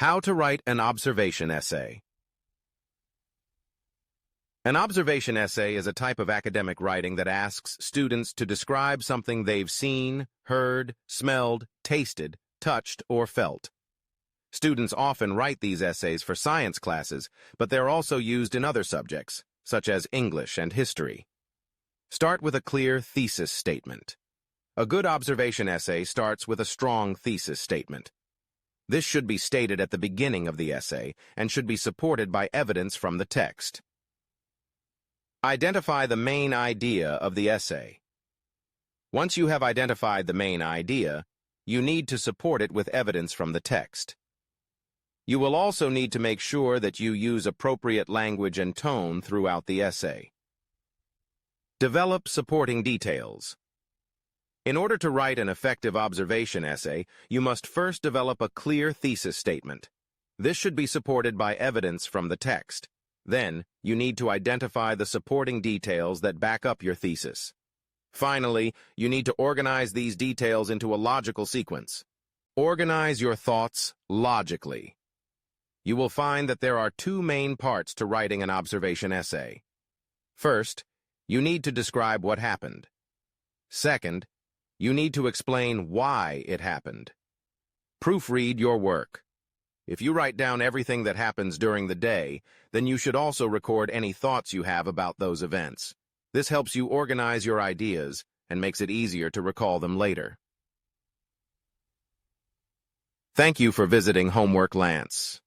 How to write an observation essay. An observation essay is a type of academic writing that asks students to describe something they've seen, heard, smelled, tasted, touched, or felt. Students often write these essays for science classes, but they're also used in other subjects, such as English and history. Start with a clear thesis statement. A good observation essay starts with a strong thesis statement. This should be stated at the beginning of the essay and should be supported by evidence from the text. Identify the main idea of the essay. Once you have identified the main idea, you need to support it with evidence from the text. You will also need to make sure that you use appropriate language and tone throughout the essay. Develop supporting details. In order to write an effective observation essay, you must first develop a clear thesis statement. This should be supported by evidence from the text. Then, you need to identify the supporting details that back up your thesis. Finally, you need to organize these details into a logical sequence. Organize your thoughts logically. You will find that there are two main parts to writing an observation essay. First, you need to describe what happened. Second, you need to explain why it happened. Proofread your work. If you write down everything that happens during the day, then you should also record any thoughts you have about those events. This helps you organize your ideas and makes it easier to recall them later. Thank you for visiting Homework Lance.